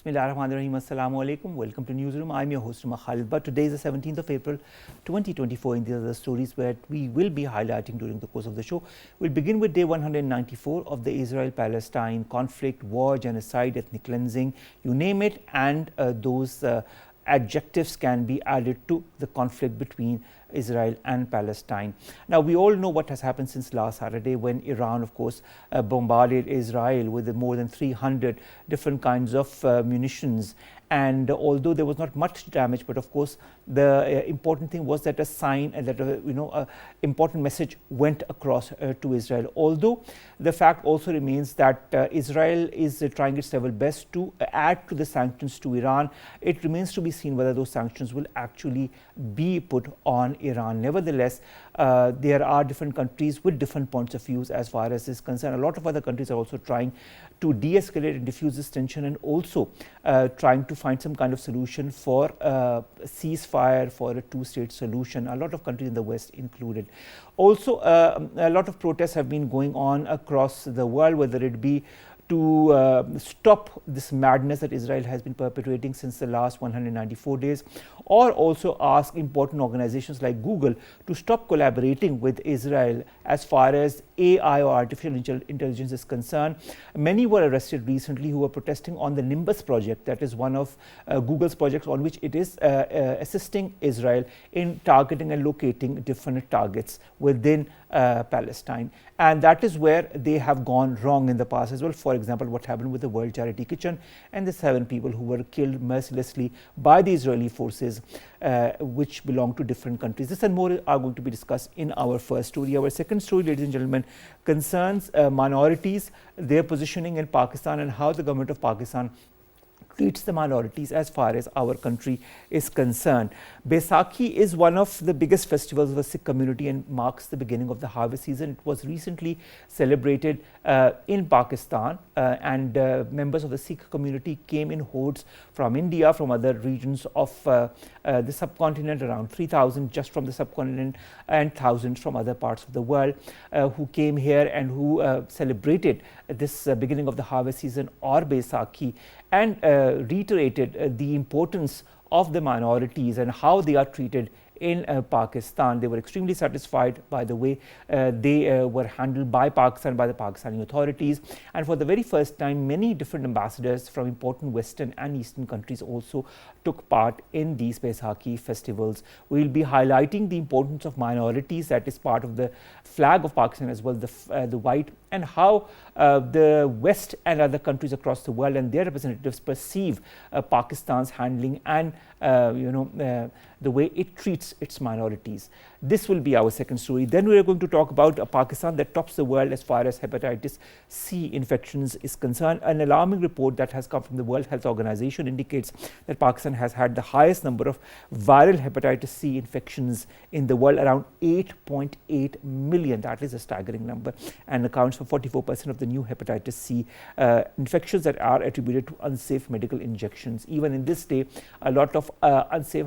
Bismillahirrahmanirrahim. Assalamu alaikum. Welcome to Newsroom. I'm your host, Khalid. But today is the 17th of April, 2024, and these are the stories that we will be highlighting during the course of the show. We'll begin with day 194 of the Israel-Palestine conflict, war, genocide, ethnic cleansing, you name it, and those adjectives can be added to the conflict between Israel and Palestine. Now, we all know what has happened since last Saturday when Iran, of course, bombarded Israel with more than 300 different kinds of munitions. And although there was not much damage, but of course the important thing was that a sign and that important message went across to Israel. Although the fact also remains that Israel is trying its level best to add to the sanctions to Iran. It remains to be seen whether those sanctions will actually be put on Iran. Nevertheless, there are different countries with different points of views as far as this is concerned. A lot of other countries are also trying to de-escalate and diffuse this tension, and also trying to find some kind of solution for a ceasefire, for a two-state solution, a lot of countries in the West included. Also, a lot of protests have been going on across the world, whether it be to stop this madness that Israel has been perpetuating since the last 194 days, or also ask important organizations like Google to stop collaborating with Israel as far as AI or artificial intelligence is concerned. Many were arrested recently who were protesting on the Nimbus project, that is one of Google's projects on which it is assisting Israel in targeting and locating different targets within Palestine. And that is where they have gone wrong in the past as well. For example, what happened with the World Charity Kitchen and the 7 people who were killed mercilessly by the Israeli forces, which belong to different countries. This and more are going to be discussed in our first story. Our second story, ladies and gentlemen, concerns minorities, their positioning in Pakistan, and how the government of Pakistan treats the minorities as far as our country is concerned. Baisakhi is one of the biggest festivals of the Sikh community and marks the beginning of the harvest season. It was recently celebrated in Pakistan, and members of the Sikh community came in hordes from India, from other regions of the subcontinent, around 3,000 just from the subcontinent and thousands from other parts of the world, who came here and who celebrated this beginning of the harvest season, or Baisakhi, and reiterated the importance of the minorities and how they are treated in Pakistan. They were extremely satisfied by the way they were handled by Pakistan, by the Pakistani authorities. And for the very first time, many different ambassadors from important Western and Eastern countries also took part in these Baisakhi festivals. We will be highlighting the importance of minorities, that is part of the flag of Pakistan as well, the white, and how the West and other countries across the world and their representatives perceive Pakistan's handling and the way it treats its minorities. This will be our second story. Then we are going to talk about Pakistan that tops the world as far as hepatitis C infections is concerned. An alarming report that has come from the World Health Organization indicates that Pakistan has had the highest number of viral hepatitis C infections in the world, around 8.8 million. That is a staggering number, and accounts for 44% of the new hepatitis C infections that are attributed to unsafe medical injections. Even in this day, a lot of unsafe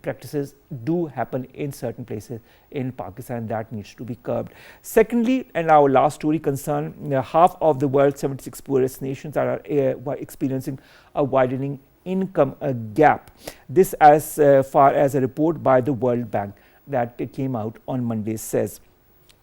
practices do happen in certain places in Pakistan. That needs to be curbed. Secondly, and our last story concerns half of the world's 76 poorest nations are experiencing a widening income gap. This as far as a report by the World Bank that came out on Monday says.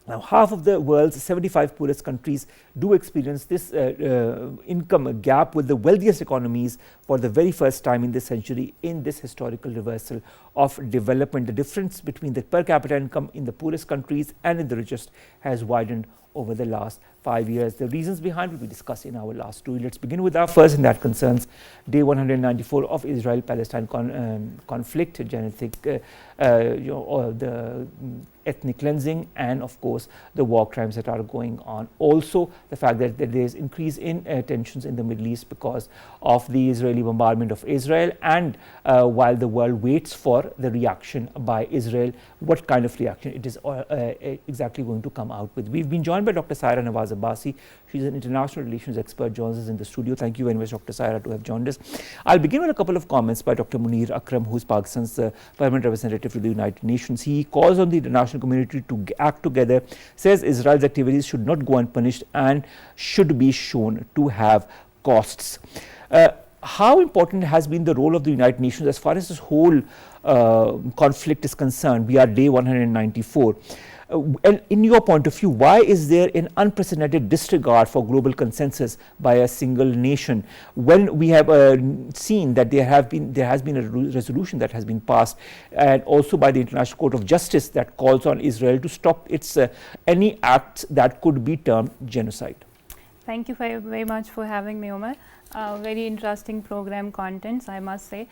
Now, half of the world's 75 poorest countries do experience this income gap, with the wealthiest economies for the very first time in this century in this historical reversal of development. The difference between the per capita income in the poorest countries and in the richest has widened over the last 5 years. The reasons behind will be discussed in our last story. Let's begin with our first, and that concerns day 194 of Israel-Palestine conflict, genetic, the ethnic cleansing, and of course the war crimes that are going on. Also, the fact that there is increase in tensions in the Middle East because of the Israeli bombardment of Israel, and while the world waits for the reaction by Israel, what kind of reaction it is exactly going to come out with. We've been joined by Dr. Saira Abbasi. She's an international relations expert, joins us in the studio. Thank you very much, Dr. Saira, to have joined us. I'll begin with a couple of comments by Dr. Munir Akram, who is Pakistan's permanent representative to the United Nations. He calls on the international community to act together, says Israel's activities should not go unpunished and should be shown to have costs. How important has been the role of the United Nations as far as this whole conflict is concerned? We are day 194. And in your point of view, why is there an unprecedented disregard for global consensus by a single nation when we have seen that there has been a resolution that has been passed, and also by the International Court of Justice, that calls on Israel to stop its any acts that could be termed genocide? Thank you very much for having me, Omar. Very interesting program contents, I must say.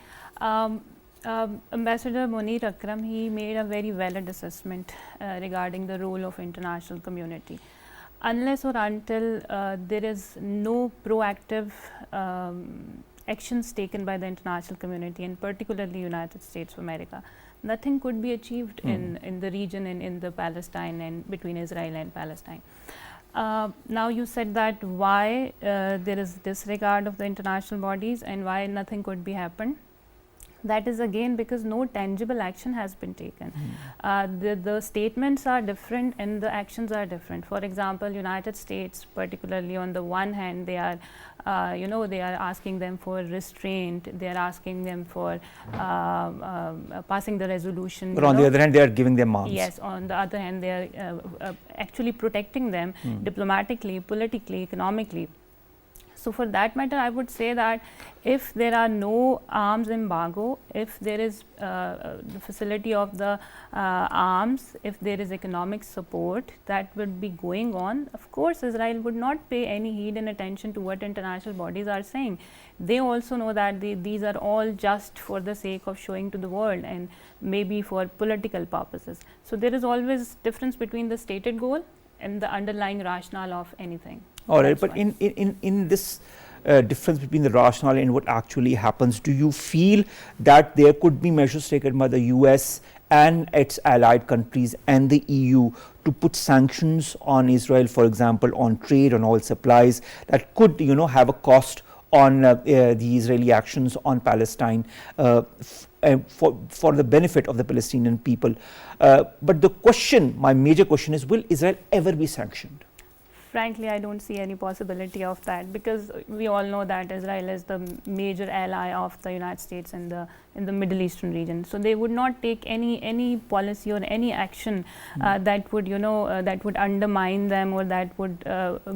Ambassador Munir Akram, he made a very valid assessment regarding the role of international community. Unless or until there is no proactive actions taken by the international community, and particularly United States of America, nothing could be achieved in the region and in the Palestine and between Israel and Palestine. Now you said that why there is disregard of the international bodies and why nothing could be happened. That is again because no tangible action has been taken. The statements are different and the actions are different. For example, United States, particularly on the one hand, they are they are asking them for restraint, they are asking them for passing the resolution. But on the other hand, they are giving them arms. Yes, on the other hand, they are actually protecting them diplomatically, politically, economically. So for that matter, I would say that if there are no arms embargo, if there is the facility of the arms, if there is economic support that would be going on, of course Israel would not pay any heed and attention to what international bodies are saying. They also know that these are all just for the sake of showing to the world and maybe for political purposes. So there is always difference between the stated goal and the underlying rationale of anything. All right, but in this difference between the rationale and what actually happens, do you feel that there could be measures taken by the US and its allied countries and the EU to put sanctions on Israel, for example, on trade, on oil supplies, that could, have a cost on the Israeli actions on Palestine for the benefit of the Palestinian people? But the question, my major question is, will Israel ever be sanctioned? Frankly, I don't see any possibility of that, because we all know that Israel is the major ally of the United States in the Middle Eastern region. So they would not take any policy or any action that would that would undermine them or that would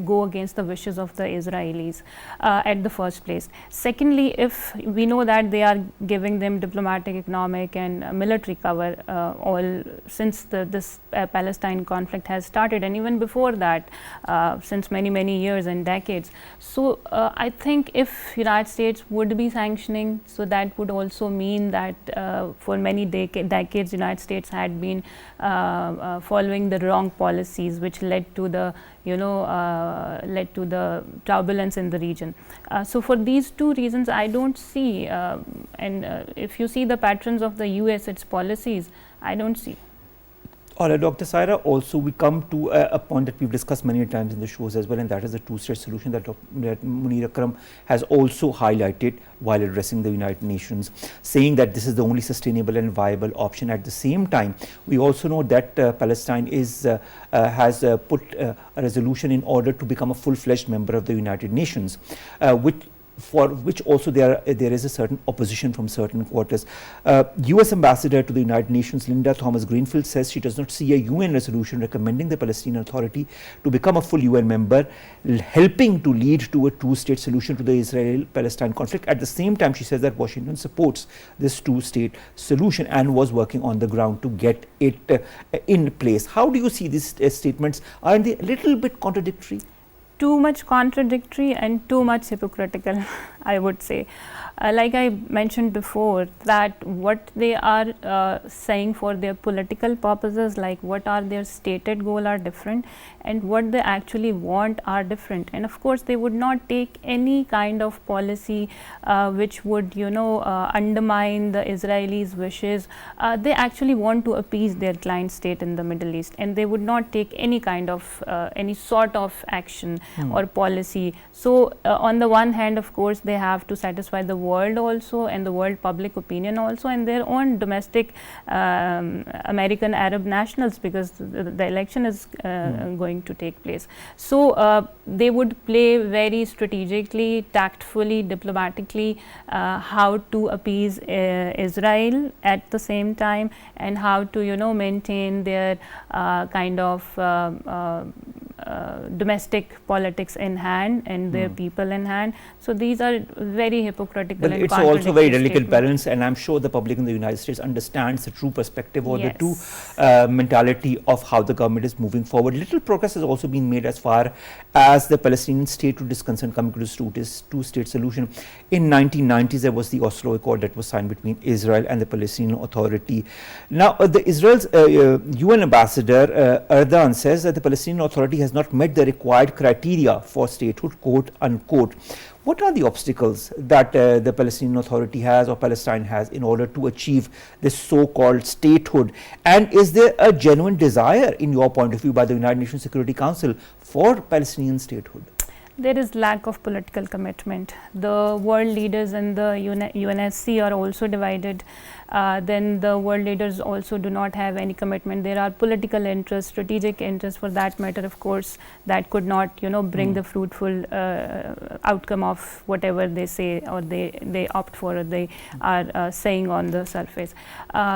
go against the wishes of the Israelis at the first place. Secondly, if we know that they are giving them diplomatic, economic and military cover all since this Palestine conflict has started, and even before that, since many years and decades. So I think if United States would be sanctioning, so that would also mean that for many decades United States had been following the wrong policies, which led to the turbulence in the region. So for these two reasons, I don't see, if you see the patterns of the US, its policies, I don't see. All right, Dr. Saira, also we come to a point that we've discussed many times in the shows as well, and that is the two-state solution that Munir Akram has also highlighted while addressing the United Nations, saying that this is the only sustainable and viable option. At the same time, we also know that Palestine has put a resolution in order to become a full-fledged member of the United Nations, for which also there is a certain opposition from certain quarters. US Ambassador to the United Nations Linda Thomas-Greenfield says she does not see a UN resolution recommending the Palestinian Authority to become a full UN member, helping to lead to a two-state solution to the Israel-Palestine conflict. At the same time, she says that Washington supports this two-state solution and was working on the ground to get it in place. How do you see these statements? Aren't they a little bit contradictory? Too much contradictory and too much hypocritical, I would say. Like I mentioned before, that what they are saying for their political purposes, like what are their stated goal, are different, and what they actually want are different. And of course, they would not take any kind of policy which would undermine the Israelis' wishes. They actually want to appease their client state in the Middle East, and they would not take any kind of any sort of action or policy. So on the one hand, of course, they have to satisfy the world also, and the world public opinion also, and their own domestic American Arab nationals, because the election is going to take place. So they would play very strategically, tactfully, diplomatically how to appease Israel at the same time, and how to maintain their kind of domestic politics in hand and their people in hand. So these are very hypocritical. Well, it's also very delicate balance, and I'm sure the public in the United States understands the true perspective or the true mentality of how the government is moving forward. Little progress has also been made as far as the Palestinian statehood is concerned, coming to this two-state solution. In 1990s, there was the Oslo Accord that was signed between Israel and the Palestinian Authority. Now, the Israel's UN ambassador Erdogan says that the Palestinian Authority has not met the required criteria for statehood, quote unquote. What are the obstacles that the Palestinian Authority has, or Palestine has, in order to achieve this so-called statehood? And is there a genuine desire, in your point of view, by the United Nations Security Council for Palestinian statehood? There is lack of political commitment. The world leaders and the UNSC are also divided. Then the world leaders also do not have any commitment. There are political interests, strategic interests, for that matter, of course, that could not bring the fruitful outcome of whatever they say, or they opt for, or they are saying on the surface.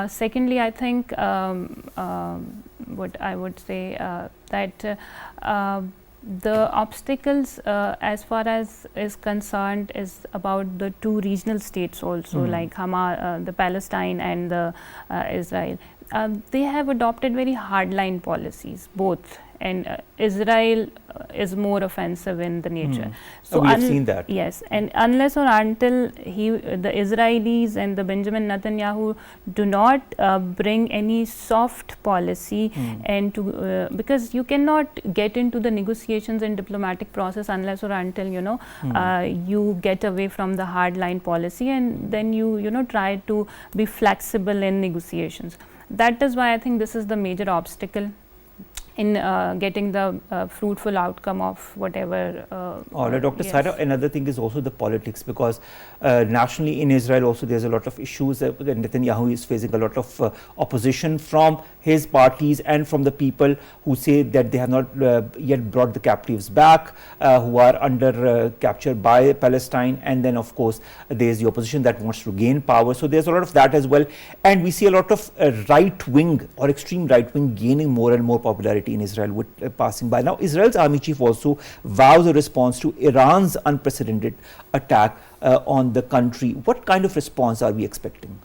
Secondly, I think what I would say that the obstacles as far as is concerned is about the two regional states also, like Hamas, the Palestine and the Israel. They have adopted very hardline policies, both, and Israel is more offensive in the nature. So we have seen that. Yes, and unless or until the Israelis and the Benjamin Netanyahu do not bring any soft policy, and to because you cannot get into the negotiations and diplomatic process unless or until you get away from the hardline policy, and then you try to be flexible in negotiations. That is why I think this is the major obstacle in getting the fruitful outcome of whatever. All right, Dr. Saira, another thing is also the politics, because nationally in Israel also there's a lot of issues. Netanyahu is facing a lot of opposition from his parties and from the people who say that they have not yet brought the captives back, who are under capture by Palestine, and then of course there's the opposition that wants to gain power. So there's a lot of that as well, and we see a lot of right wing or extreme right wing gaining more and more popularity in Israel with passing by. Now, Israel's army chief also vows a response to Iran's unprecedented attack on the country. What kind of response are we expecting?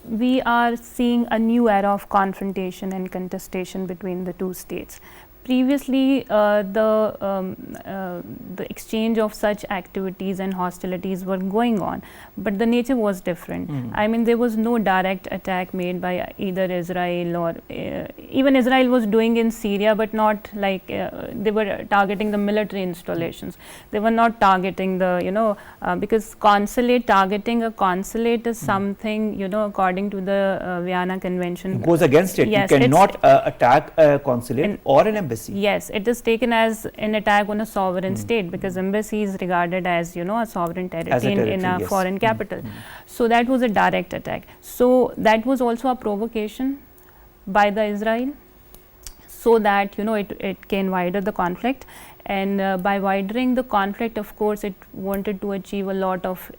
We are seeing a new era of confrontation and contestation between the two states. Previously, the exchange of such activities and hostilities were going on, but the nature was different. I mean, there was no direct attack made by either Israel, or even Israel was doing in Syria, but not like they were targeting the military installations. They were not targeting the, because targeting a consulate is something, according to the Vienna Convention. It goes against it. Yes, you cannot attack a consulate or an embassy. Yes, it is taken as an attack on a sovereign state, because embassy is regarded as a sovereign territory in a foreign capital. So that was a direct attack. So that was also a provocation by the Israel, so that it can widen the conflict, and by widening the conflict, of course, it wanted to achieve a lot of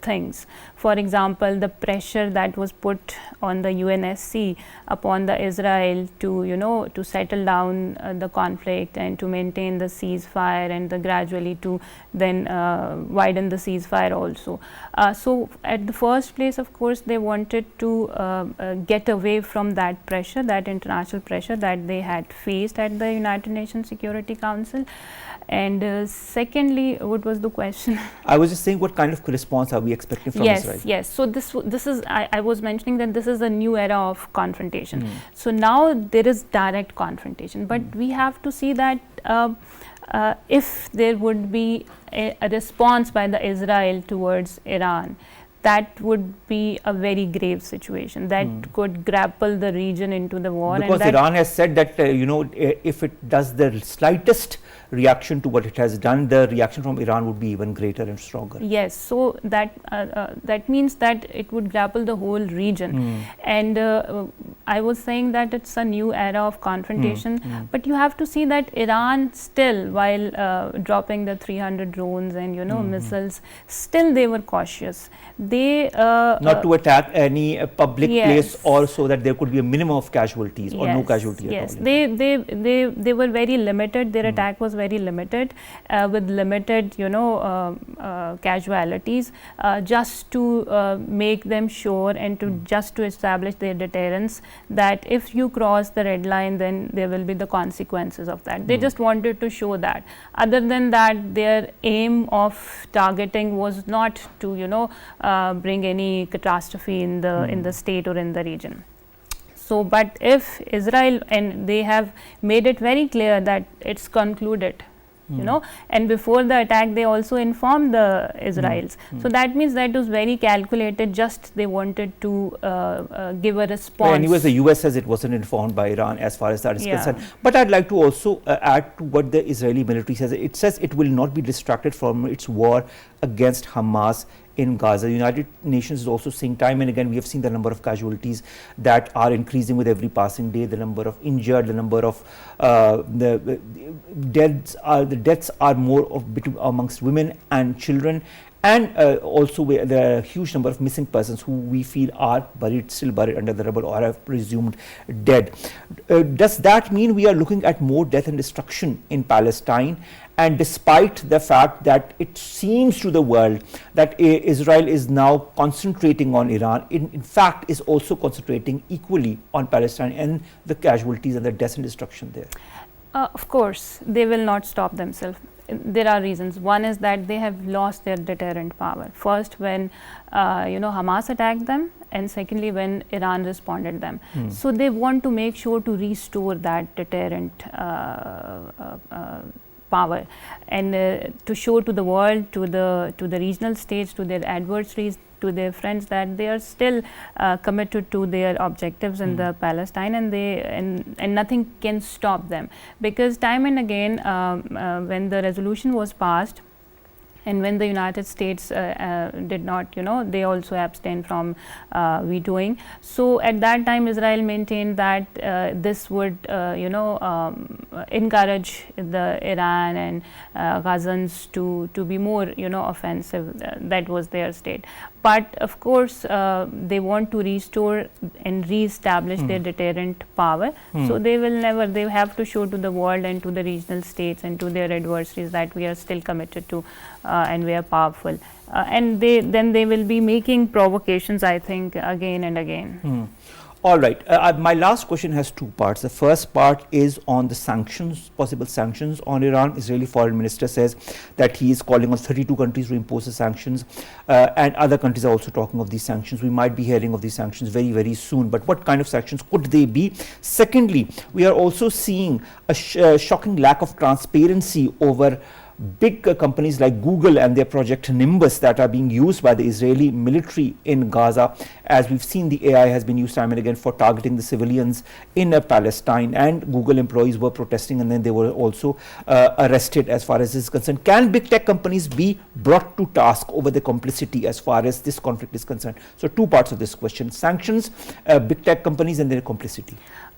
things. For example, the pressure that was put on the UNSC upon the Israel to to settle down the conflict and to maintain the ceasefire, and gradually to then widen the ceasefire also. So at the first place, of course, they wanted to get away from that pressure, that international pressure that they had faced at the United Nations Security Council. And secondly, what was the question? I was just saying, what kind of response are we expecting from Israel? Yes. So this is, I was mentioning that this is a new era of confrontation. So now there is direct confrontation, but we have to see that if there would be a response by the Israel towards Iran, that would be a very grave situation that could grapple the region into the war. Because and Iran has said that if it does the slightest reaction to what it has done, the reaction from Iran would be even greater and stronger. Yes, so that means that it would grapple the whole region. And I was saying that it's a new era of confrontation, but you have to see that Iran still, while dropping the 300 drones and missiles, still they were cautious. They not to attack any public place, or so that there could be a minimum of casualties or no casualty at all. Yes, they were very limited. Their attack was very limited, with limited casualties, just to make them sure and to just to establish their deterrence that if you cross the red line, then there will be the consequences of that. They just wanted to show that. Other than that, their aim of targeting was not to bring any catastrophe in the state or in the region. So, but if Israel, and they have made it very clear that it's concluded, and before the attack they also informed the Israelis. So that means that was very calculated, just they wanted to give a response. Well, anyways, the US says it wasn't informed by Iran as far as that is concerned. But I'd like to also add to what the Israeli military says. It says it will not be distracted from its war against Hamas in Gaza. The United Nations is also saying time and again, we have seen the number of casualties that are increasing with every passing day, the number of injured, the number of the deaths are more amongst women and children, and also there are a huge number of missing persons who we feel are still buried under the rubble or have presumed dead. Does that mean we are looking at more death and destruction in Palestine? And despite the fact that it seems to the world that Israel is now concentrating on Iran, in fact is also concentrating equally on Palestine and the casualties and the death and destruction there. Of course, they will not stop themselves. There are reasons. One is that they have lost their deterrent power. First, when Hamas attacked them, and secondly, when Iran responded them. So they want to make sure to restore that deterrent power, and to show to the world, to the regional states, to their adversaries, to their friends, that they are still committed to their objectives in the Palestine, and nothing can stop them. Because time and again, when the resolution was passed, and when the United States did not, they also abstained from vetoing. So at that time, Israel maintained that this would, encourage the Iran and Gazans to be more, offensive. That was their state. But of course, they want to restore and re-establish their deterrent power. So they will never, they have to show to the world and to the regional states and to their adversaries that we are still committed to and we are powerful. And then they will be making provocations, I think, again and again. All right. My last question has two parts. The first part is on the sanctions, possible sanctions on Iran. Israeli foreign minister says that he is calling on 32 countries to impose the sanctions, and other countries are also talking of these sanctions. We might be hearing of these sanctions very, very soon. But what kind of sanctions could they be? Secondly, we are also seeing a shocking lack of transparency over big companies like Google and their project Nimbus that are being used by the Israeli military in Gaza. As we've seen, the AI has been used time and again for targeting the civilians in Palestine, and Google employees were protesting and then they were also arrested as far as this is concerned. Can big tech companies be brought to task over the complicity as far as this conflict is concerned? So two parts of this question: sanctions, big tech companies and their complicity.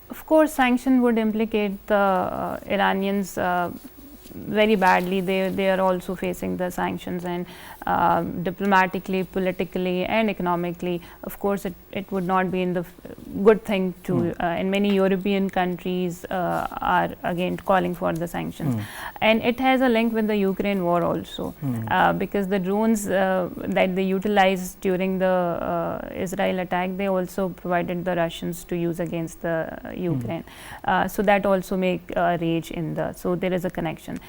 Of course, sanction would implicate the Iranians very badly. They are also facing the sanctions, and diplomatically, politically and economically, of course it would not be in the good thing to and many European countries are again calling for the sanctions. And it has a link with the Ukraine war also, because the drones that they utilized during the Israel attack, they also provided the Russians to use against the Ukraine. So that also make rage in the, so there is a connection.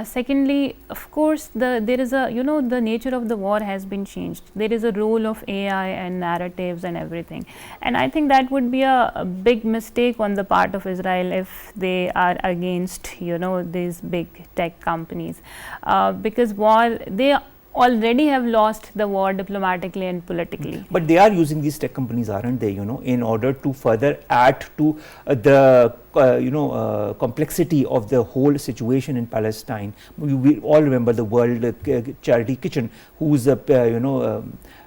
Secondly, of course, there is a, the nature of the war has been changed. There is a role of AI and narratives and everything. And I think that would be a big mistake on the part of Israel if they are against, these big tech companies. Because while they already have lost the war diplomatically and politically. But they are using these tech companies, aren't they, in order to further add to the complexity of the whole situation in Palestine. We all remember the World Charity Kitchen, whose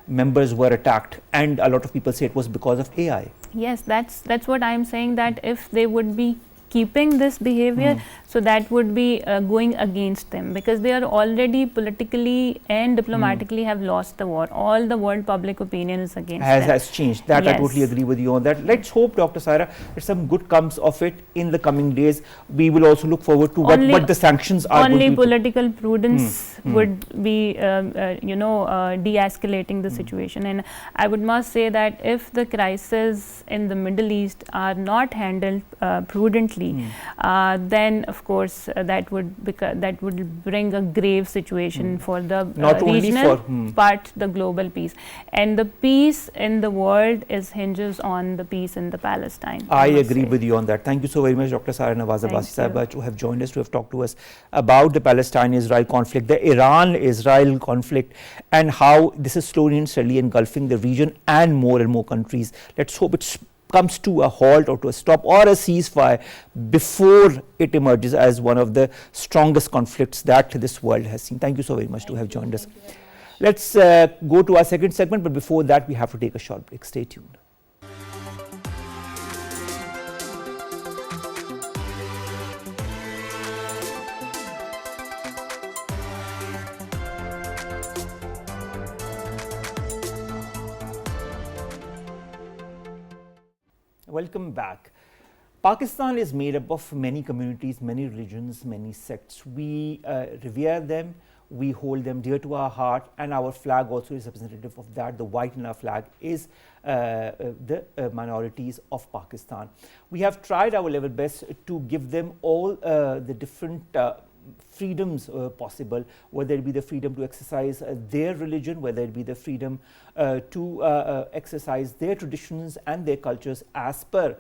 members were attacked, and a lot of people say it was because of AI. Yes, that's what I'm saying, that if they would be keeping this behavior, so that would be going against them, because they are already politically and diplomatically have lost the war. All the world public opinion is against them. Has changed. That yes. I totally agree with you on that. Let's hope, Dr. Saira, that some good comes of it in the coming days. We will also look forward to what the sanctions are. Only political prudence would be de-escalating the situation. And I would must say that if the crisis in the Middle East are not handled prudently, then of course that would bring a grave situation for the regional but the global peace. And the peace in the world hinges on the peace in the Palestine. I agree with you on that. Thank you so very much, Dr. Saira Nawaz Abbasi Sahaba, to have joined us, to have talked to us about the Palestine-Israel conflict, the Iran-Israel conflict, and how this is slowly and steadily engulfing the region and more countries. Let's hope it comes to a halt or to a stop or a ceasefire before it emerges as one of the strongest conflicts that this world has seen. Thank you so very much to have joined us. Let's go to our second segment, but before that we have to take a short break. Stay tuned. Welcome back. Pakistan is made up of many communities, many religions, many sects. We revere them, we hold them dear to our heart, and our flag also is representative of that. The white in our flag is the minorities of Pakistan. We have tried our level best to give them all the different freedoms possible, whether it be the freedom to exercise their religion, whether it be the freedom to exercise their traditions and their cultures as per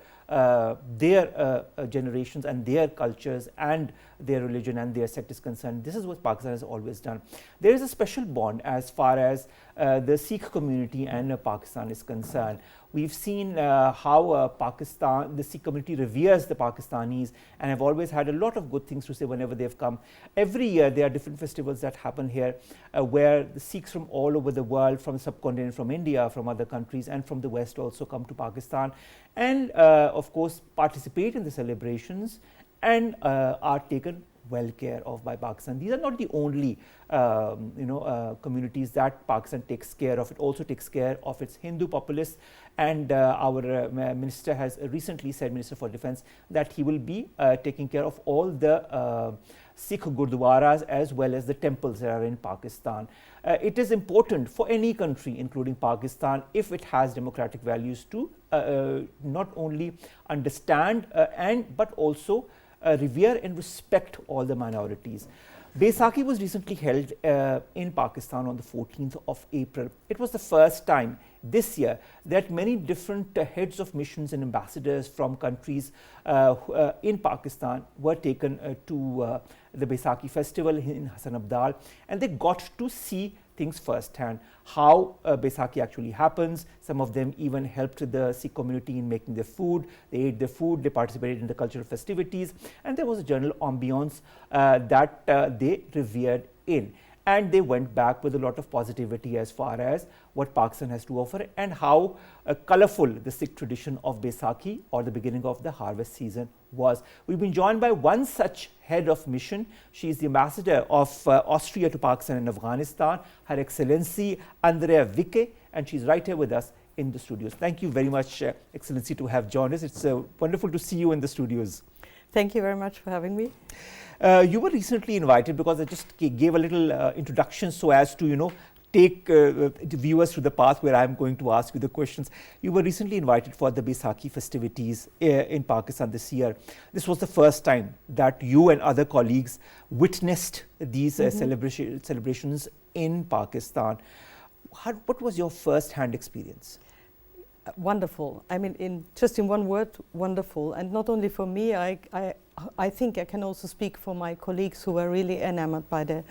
their generations and their cultures and their religion and their sect is concerned. This is what Pakistan has always done. There is a special bond as far as the Sikh community and Pakistan is concerned. We've seen how the Sikh community reveres the Pakistanis and have always had a lot of good things to say whenever they've come. Every year there are different festivals that happen here where the Sikhs from all over the world, from the subcontinent, from India, from other countries and from the West also come to Pakistan and of course participate in the celebrations and are taken well care of by Pakistan. These are not the only communities that Pakistan takes care of. It also takes care of its Hindu populace, and our minister has recently said, Minister for Defence, that he will be taking care of all the Sikh Gurdwaras as well as the temples that are in Pakistan. It is important for any country, including Pakistan, if it has democratic values, to not only understand but also revere and respect all the minorities. Baisakhi was recently held in Pakistan on the 14th of April. It was the first time this year that many different heads of missions and ambassadors from countries in Pakistan were taken to the Baisakhi festival in Hassan Abdal, and they got to see things firsthand, how Baisakhi actually happens. Some of them even helped the Sikh community in making their food. They ate their food, they participated in the cultural festivities, and there was a general ambience that they revered in. And they went back with a lot of positivity as far as what Pakistan has to offer and how colorful the Sikh tradition of Baisakhi, or the beginning of the harvest season, was. We've been joined by one such head of mission. She is the ambassador of Austria to Pakistan and Afghanistan, Her Excellency Andrea Wicke, and she's right here with us in the studios. Thank you very much, Excellency, to have joined us. It's wonderful to see you in the studios. Thank you very much for having me. You were recently invited, because I just gave a little introduction so as to, take the viewers to the path where I'm going to ask you the questions. You were recently invited for the Baisakhi festivities in Pakistan this year. This was the first time that you and other colleagues witnessed these celebrations in Pakistan. What was your first-hand experience? Wonderful. I mean, just in one word, wonderful. And not only for me, I think I can also speak for my colleagues who were really enamored by the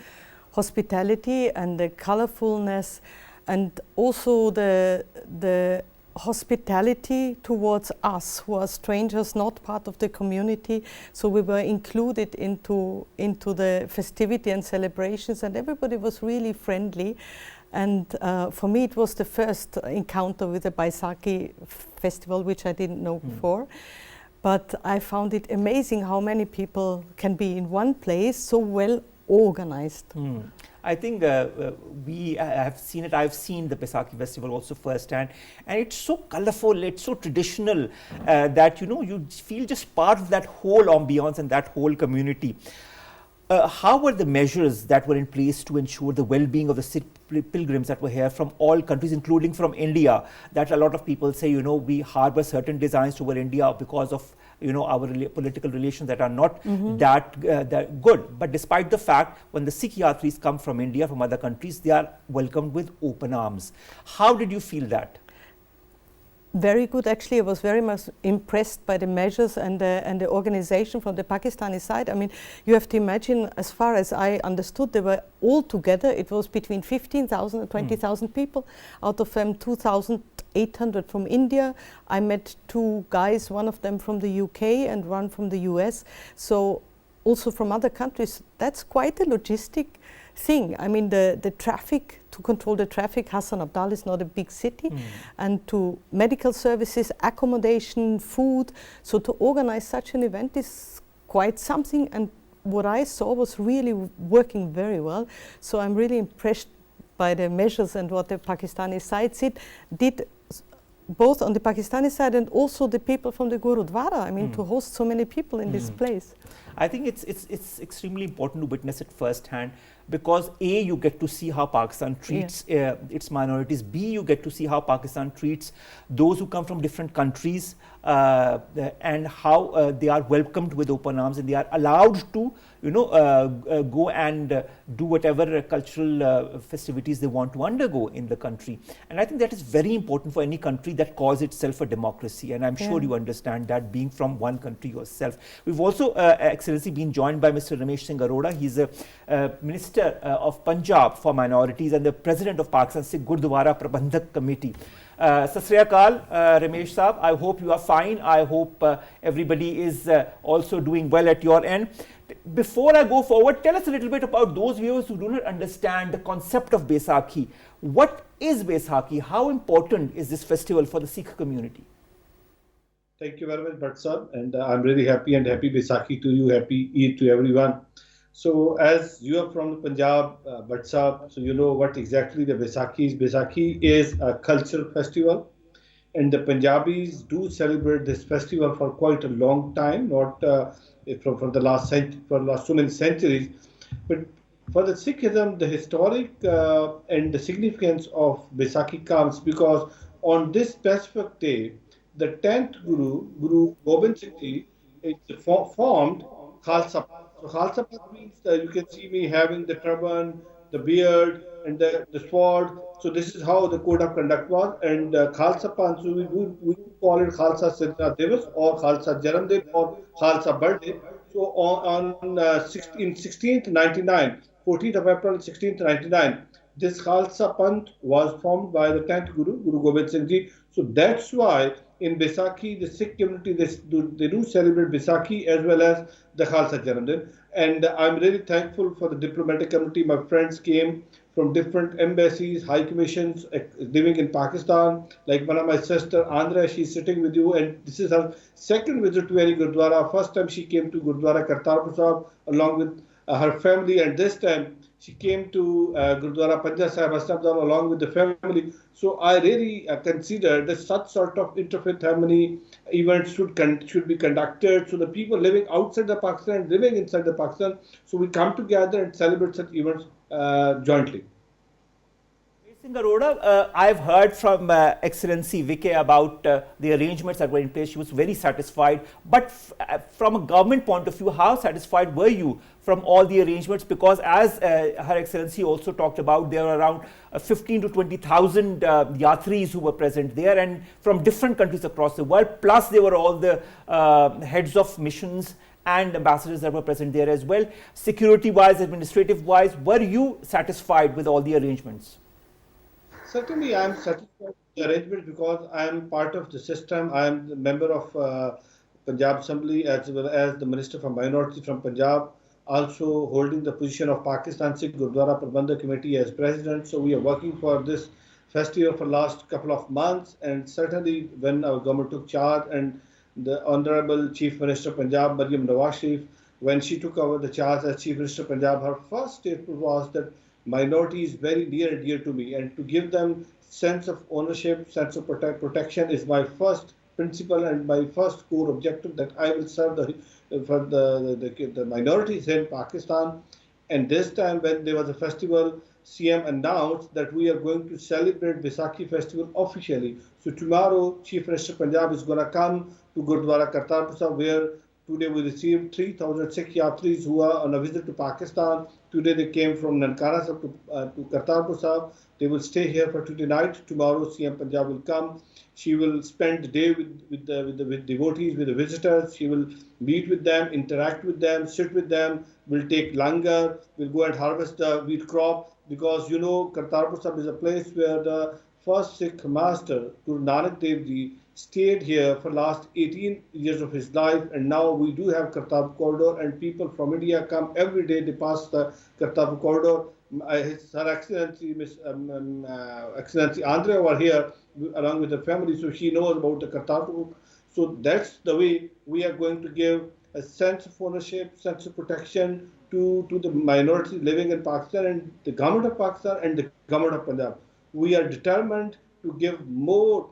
hospitality and the colorfulness, and also the hospitality towards us who are strangers, not part of the community. So we were included into the festivity and celebrations, and everybody was really friendly. And for me it was the first encounter with the Baisakhi festival, which I didn't know before. But I found it amazing how many people can be in one place, so well organized. I think we have seen it. I've seen the Baisakhi festival also firsthand, and it's so colorful, it's so traditional that you feel just part of that whole ambiance and that whole community. How were the measures that were in place to ensure the well-being of the Sikh pilgrims that were here from all countries, including from India? That a lot of people say, we harbor certain designs toward India because of our political relations that are not that good. But despite the fact, when the Sikh Yatris come from India, from other countries, they are welcomed with open arms. How did you feel that? Very good, actually. I was very much impressed by the measures and the organization from the Pakistani side. I mean, you have to imagine, as far as I understood, they were all together. It was between 15,000 and 20,000 people. Out of them, 2,800 from India. I met two guys, one of them from the UK and one from the US. So also from other countries. That's quite a logistic thing. I mean, the traffic, to control the traffic, Hassan Abdal is not a big city, and to medical services, accommodation, food. So to organize such an event is quite something, and what I saw was really working very well. So I'm really impressed by the measures and what the Pakistani side did both on the Pakistani side and also the people from the Gurudwara. I mean, to host so many people in this place. I think it's extremely important to witness it firsthand, because A, you get to see how Pakistan treats its minorities. B, you get to see how Pakistan treats those who come from different countries, and how they are welcomed with open arms, and they are allowed to go and do whatever cultural festivities they want to undergo in the country. And I think that is very important for any country that calls itself a democracy, and I'm sure you understand that, being from one country yourself. We've also, Excellency, been joined by Mr. Ramesh Singh Arora. He's a Minister of Punjab for Minorities and the President of Pakistan Sikh Gurdwara Prabandhak Committee. Sat Sri Akal, Ramesh Saab, I hope you are fine. I hope everybody is also doing well at your end. Before I go forward, tell us a little bit about those viewers who do not understand the concept of Baisakhi. What is Baisakhi? How important is this festival for the Sikh community? Thank you very much, Bhatt Saab, and I'm really happy, and happy Baisakhi to you, happy Eid to everyone. So as you are from the Punjab, Bhatt Saab, so you know what exactly the Baisakhi is. Baisakhi is a cultural festival, and the Punjabis do celebrate this festival for quite a long time, not from the last so many centuries. But for the Sikhism, the historic and the significance of Baisakhi comes because on this specific day, the 10th Guru Gobind Singh Ji, formed Khalsa. So Khalsa means you can see me having the turban, the beard, and the sword. So this is how the code of conduct was. And Khalsa Panth, so we call it Khalsa Siddha Divas or Khalsa Jaram Div or Khalsa Birthday. So on 1699, 14th of April 1699, this Khalsa Panth was formed by the 10th Guru Gobind Singh Ji. So that's why in Baisakhi, the Sikh community, they do celebrate Baisakhi as well as the Khalsa Janam. And I'm really thankful for the diplomatic community. My friends came from different embassies, high commissions, living in Pakistan. Like one of my sister, Andrea, she's sitting with you, and this is her second visit to any Gurdwara. First time she came to Gurdwara Kartarpur Sahib along with her family, and this time she came to Gurdwara Panja Sahib Astabdal along with the family. So I really consider that such sort of interfaith harmony events should be conducted. So the people living outside the Pakistan and living inside the Pakistan, so we come together and celebrate such events jointly. Arora, I've heard from Excellency Wicke about the arrangements that were in place. She was very satisfied. But from a government point of view, how satisfied were you from all the arrangements? Because as Her Excellency also talked about, there were around 15 to 20,000 Yatris who were present there, and from different countries across the world. Plus, there were all the heads of missions and ambassadors that were present there as well. Security-wise, administrative-wise, were you satisfied with all the arrangements? Certainly, I am satisfied with the arrangement because I am part of the system. I am the member of Punjab Assembly as well as the Minister for Minorities from Punjab, also holding the position of Pakistan Sikh Gurdwara Prabandhak Committee as President. So we are working for this festival for last couple of months, and certainly when our government took charge and the Honorable Chief Minister of Punjab, Nawaz, when she took over the charge as Chief Minister of Punjab, her first statement was that minority is very near and dear to me, and to give them sense of ownership, sense of protection is my first principle and my first core objective, that I will serve the minorities in Pakistan. And this time when there was a festival, CM announced that we are going to celebrate Baisakhi festival officially. So tomorrow, Chief Minister of Punjab is going to come to Gurdwara Kartarpur Sahib, where today we received 3,000 Sikh Yatris who are on a visit to Pakistan. Today they came from Nankanasahib to Kartarpur Sahib. They will stay here for today night. Tomorrow CM Punjab will come. She will spend the day with devotees, with the visitors. She will meet with them, interact with them, sit with them, will take langar, will go and harvest the wheat crop. Because Kartarpur Sahib is a place where the first Sikh master, Guru Nanak Dev Ji, stayed here for last 18 years of his life, and now we do have Kartarpur corridor, and people from India come every day. They pass the Kartarpur corridor. Her Excellency, Excellency Andrea were here along with the family, so she knows about the Kartarpur. So that's the way we are going to give a sense of ownership, sense of protection to the minorities living in Pakistan, and the government of Pakistan and the government of Punjab. We are determined to give more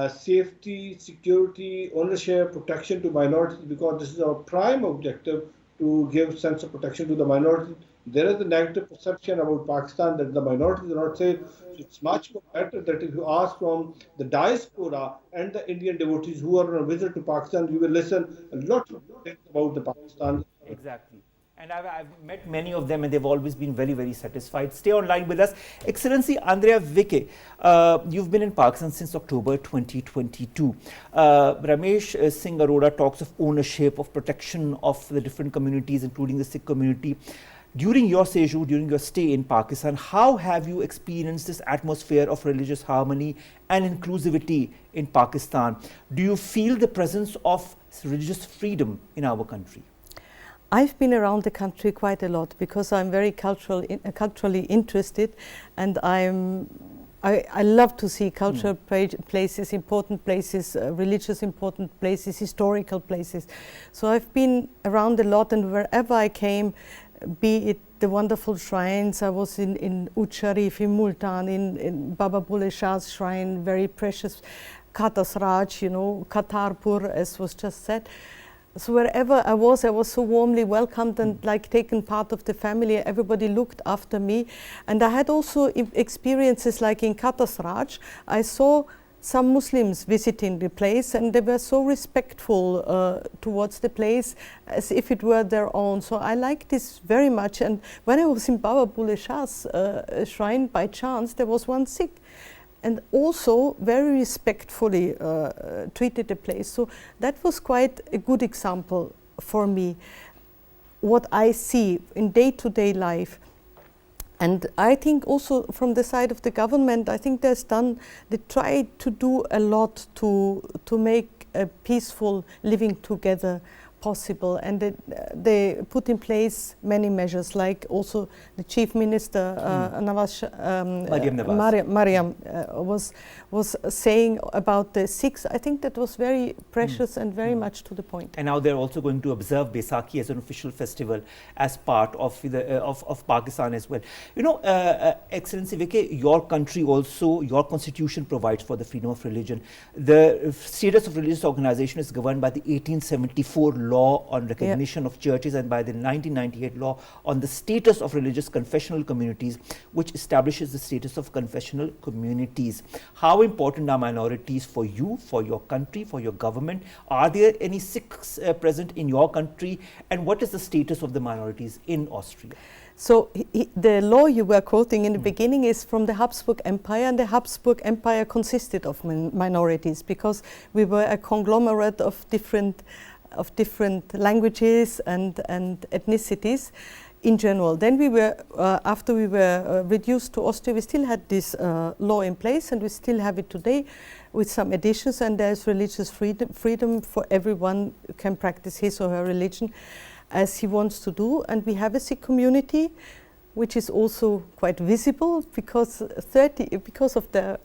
safety, security, ownership, protection to minorities, because this is our prime objective, to give sense of protection to the minorities. There is a negative perception about Pakistan that the minorities are not safe. So it's much more better that if you ask from the diaspora and the Indian devotees who are on a visit to Pakistan, you will listen a lot of things about the Pakistan. Exactly. And I've met many of them, and they've always been very, very satisfied. Stay online with us. Excellency Andrea, Wicke, you've been in Pakistan since October 2022. Ramesh Singh Arora talks of ownership, of protection of the different communities, including the Sikh community. During your séjour, during your stay in Pakistan, how have you experienced this atmosphere of religious harmony and inclusivity in Pakistan? Do you feel the presence of religious freedom in our country? I've been around the country quite a lot because I'm very culturally interested, and I love to see cultural places, important places, religious important places, historical places. So I've been around a lot, and wherever I came, be it the wonderful shrines, I was in Ud Sharif, in Multan, in Baba Bulle Shah's shrine, very precious, Khatas Raj, Kartarpur, as was just said. So wherever I was so warmly welcomed and like taken part of the family. Everybody looked after me. And I had also experiences like in Khatas Raj. I saw some Muslims visiting the place, and they were so respectful towards the place as if it were their own. So I liked this very much. And when I was in Baba Bulle Shah's shrine, by chance, there was one Sikh, and also very respectfully treated the place. So that was quite a good example for me, what I see in day-to-day life. And I think also from the side of the government, I think they tried to do a lot to make a peaceful living together possible, and they put in place many measures, like also the Chief Minister Nawaz was saying about the Sikhs. I think that was very precious and very much to the point. And now they're also going to observe Baisakhi as an official festival as part of of Pakistan as well. Excellency Wicke, your country also, your constitution provides for the freedom of religion. The status of religious organization is governed by the 1874 law on recognition of churches and by the 1998 law on the status of religious confessional communities, which establishes the status of confessional communities. How important are minorities for you, for your country, for your government? Are there any Sikhs present in your country, and what is the status of the minorities in Austria? So the law you were quoting in the beginning is from the Habsburg Empire, and the Habsburg Empire consisted of minorities because we were a conglomerate of different different languages and ethnicities in general. Then we were, after we were reduced to Austria, we still had this law in place, and we still have it today with some additions, and there's religious freedom for everyone who can practice his or her religion as he wants to do. And we have a Sikh community which is also quite visible because of the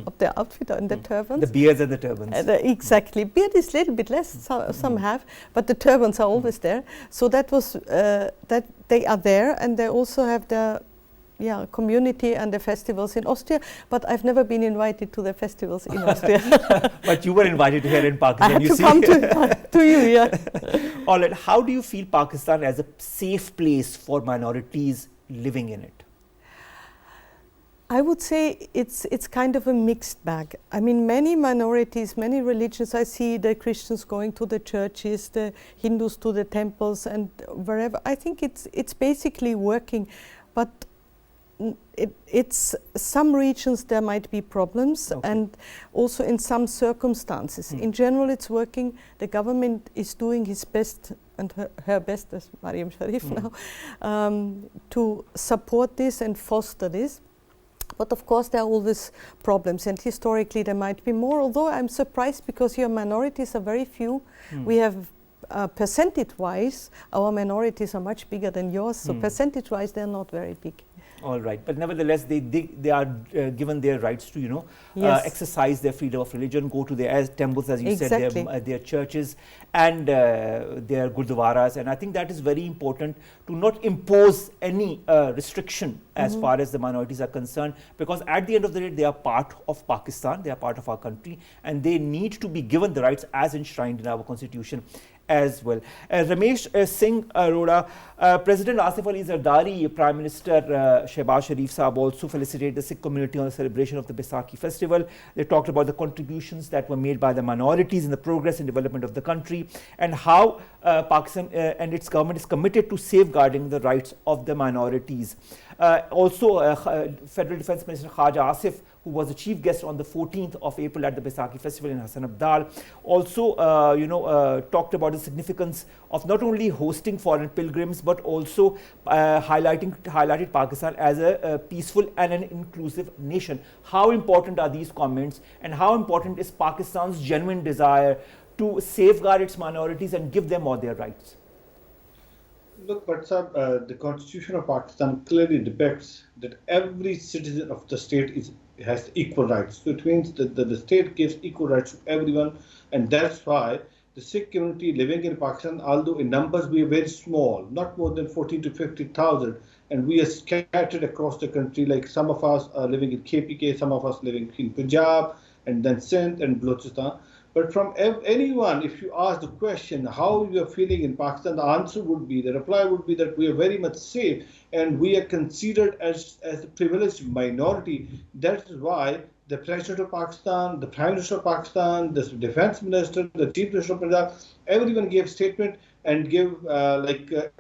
of the outfit and the turbans. The beards and the turbans. Exactly. Beard is a little bit less, some have, but the turbans are always there. So that was that they are there, and they also have the community and the festivals in Austria, but I've never been invited to the festivals in Austria. But you were invited here in Pakistan. I had to come to you, yeah. All right. How do you feel Pakistan as a safe place for minorities living in it? I would say it's kind of a mixed bag. I mean, many minorities, many religions, I see the Christians going to the churches, the Hindus to the temples and wherever. I think it's basically working, but it's some regions there might be problems, and also in some circumstances. In general, it's working. The government is doing his best and her best, as Mariam Sharif now, to support this and foster this. But of course, there are always problems, and historically there might be more. Although I'm surprised because your minorities are very few. We have percentage-wise, our minorities are much bigger than yours. So percentage-wise, they're not very big. All right, but nevertheless, they are given their rights to exercise their freedom of religion, go to their temples, as you said, their churches and their gurdwaras, and I think that is very important to not impose any restriction as far as the minorities are concerned, because at the end of the day, they are part of Pakistan, they are part of our country, and they need to be given the rights as enshrined in our constitution as well. Ramesh, Singh, Arora, President Asif Ali Zardari, Prime Minister Shehbaz Sharif Saab also felicitated the Sikh community on the celebration of the Baisakhi festival. They talked about the contributions that were made by the minorities in the progress and development of the country, and how Pakistan and its government is committed to safeguarding the rights of the minorities. Also, Federal Defence Minister Khaja Asif, who was the chief guest on the 14th of April at the Baisakhi festival in Hassan Abdal, also talked about the significance of not only hosting foreign pilgrims but also highlighted Pakistan as a peaceful and an inclusive nation. How important are these comments, and how important is Pakistan's genuine desire to safeguard its minorities and give them all their rights? Look, but the Constitution of Pakistan clearly depicts that every citizen of the state has equal rights. So it means that the state gives equal rights to everyone, and that's why the Sikh community living in Pakistan, although in numbers we are very small, not more than 40 to 50,000, and we are scattered across the country. Like some of us are living in KPK, some of us living in Punjab, and then Sindh and Balochistan. But from anyone, if you ask the question, how you are feeling in Pakistan, the answer would be, the reply would be that we are very much safe and we are considered as a privileged minority. That is why the President of Pakistan, the Prime Minister of Pakistan, the Defense Minister, the Chief Minister of Punjab, everyone gave statement and gave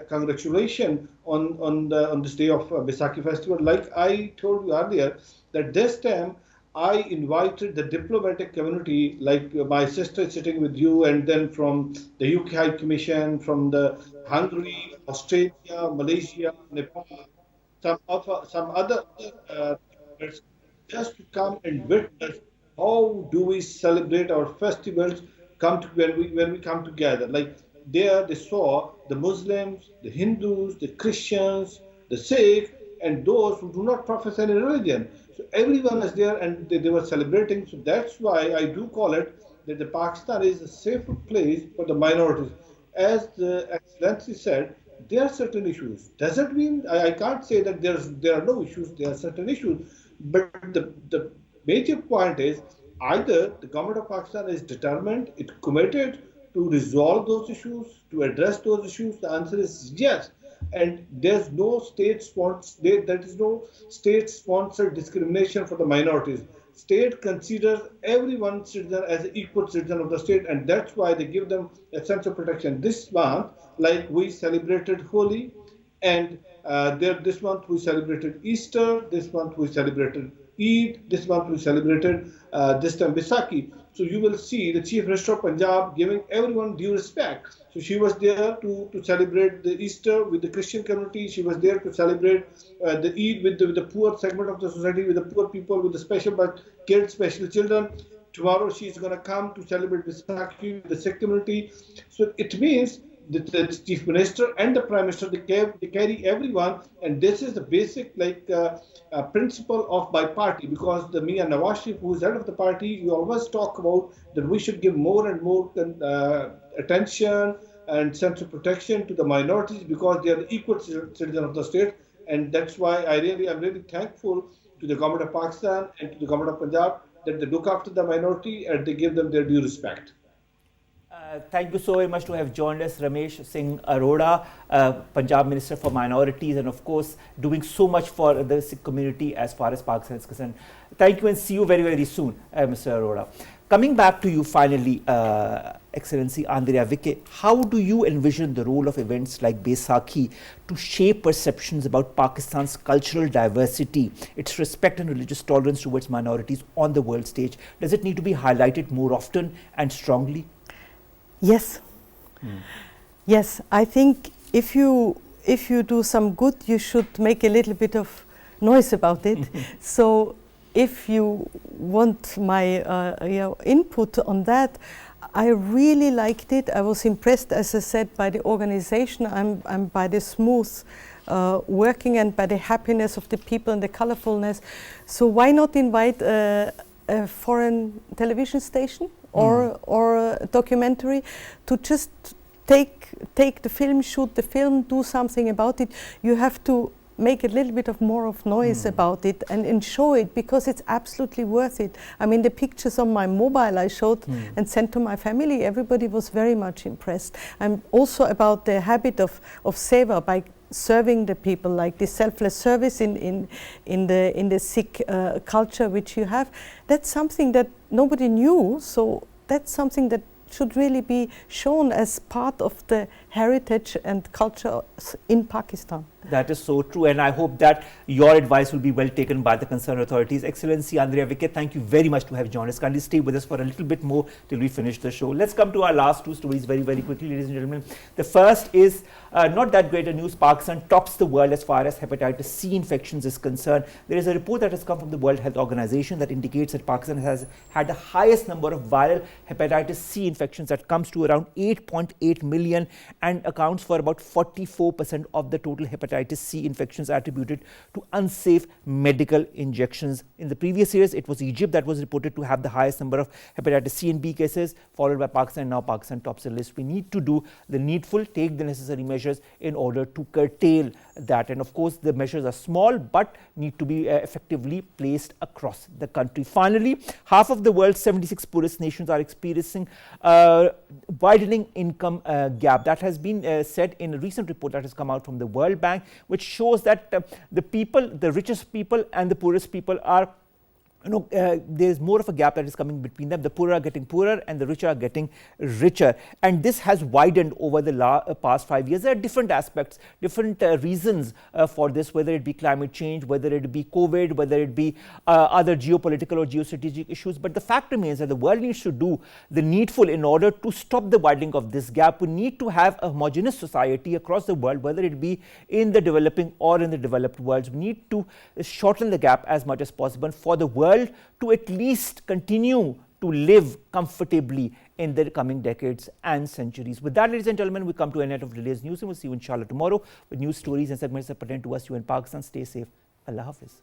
congratulations on this day of Baisakhi festival. Like I told you earlier, that this time I invited the diplomatic community, like my sister sitting with you, and then from the UK High Commission, from the Hungary, Australia, Malaysia, Nepal, some other just to come and witness how do we celebrate our festivals when we come together. Like there they saw the Muslims, the Hindus, the Christians, the Sikhs, and those who do not profess any religion. So everyone is there and they were celebrating. So that's why I do call it that the Pakistan is a safer place for the minorities. As the Excellency said, there are certain issues. Doesn't mean, I can't say that there are no issues, there are certain issues. But the major point is either the government of Pakistan is determined, it's committed to resolve those issues, to address those issues. The answer is yes. And there's no state-sponsored discrimination for the minorities. State considers everyone citizen as an equal citizen of the state, and that's why they give them a sense of protection. This month, like we celebrated Holi, and This month we celebrated Easter, this month we celebrated Eid, this month we celebrated this time Baisakhi. So you will see the Chief Minister of Punjab giving everyone due respect. So she was there to celebrate the Easter with the Christian community. She was there to celebrate the Eid with the poor segment of the society, with the poor people, with the special kids, special children. Tomorrow she is going to come to celebrate Baisakhi with the Sikh community. So it means the Chief Minister and the Prime Minister, they carry everyone, and this is the basic principle of my party, because the me and Nawaz, who is head of the party, we always talk about that we should give more and more attention and sense of protection to the minorities, because they are the equal citizens of the state, and that's why I'm really thankful to the government of Pakistan and to the government of Punjab that they look after the minority and they give them their due respect. Thank you so very much to have joined us, Ramesh Singh Arora, Punjab Minister for Minorities, and of course doing so much for the Sikh community as far as Pakistan is concerned. Thank you and see you very, very soon, Mr. Arora. Coming back to you finally, Excellency Andrea, Wicke, how do you envision the role of events like Baisakhi to shape perceptions about Pakistan's cultural diversity, its respect and religious tolerance towards minorities on the world stage? Does it need to be highlighted more often and strongly? Yes. Yes, I think if you do some good, you should make a little bit of noise about it. So if you want my input on that, I really liked it. I was impressed, as I said, by the organization. I'm by the smooth working and by the happiness of the people and the colorfulness. So why not invite a foreign television station or a documentary to just take the film, shoot the film, do something about it? You have to make a little bit of more of noise about it and show it, because it's absolutely worth it. I mean, the pictures on my mobile I showed and sent to my family, everybody was very much impressed. And also about the habit of Seva, by serving the people, like the selfless service in the Sikh culture which you have. That's something that nobody knew, so that's something that should really be shown as part of the heritage and culture in Pakistan. That is so true, and I hope that your advice will be well taken by the concerned authorities. Excellency Andrea, Wicke, thank you very much to have joined us. Kindly stay with us for a little bit more till we finish the show. Let's come to our last two stories very, very quickly, ladies and gentlemen. The first is not that great a news. Pakistan tops the world as far as hepatitis C infections is concerned. There is a report that has come from the World Health Organization that indicates that Pakistan has had the highest number of viral hepatitis C infections, that comes to around 8.8 million and accounts for about 44% of the total hepatitis C infections attributed to unsafe medical injections. In the previous years, it was Egypt that was reported to have the highest number of hepatitis C and B cases, followed by Pakistan. Now Pakistan tops the list. We need to do the needful, take the necessary measures in order to curtail that. And of course, the measures are small but need to be effectively placed across the country. Finally, half of the world's 76 poorest nations are experiencing widening income gap. That has been said in a recent report that has come out from the World Bank, which shows that the richest people and the poorest people are, there's more of a gap that is coming between them. The poorer are getting poorer and the richer are getting richer. And this has widened over the past 5 years. There are different aspects, different reasons for this, whether it be climate change, whether it be COVID, whether it be other geopolitical or geostrategic issues. But the fact remains that the world needs to do the needful in order to stop the widening of this gap. We need to have a homogeneous society across the world, whether it be in the developing or in the developed worlds. We need to shorten the gap as much as possible for the world to at least continue to live comfortably in the coming decades and centuries. With that, ladies and gentlemen, we come to an end of today's news, and we'll see you inshallah tomorrow with news stories and segments that pertain to us, you in Pakistan. Stay safe. Allah Hafiz.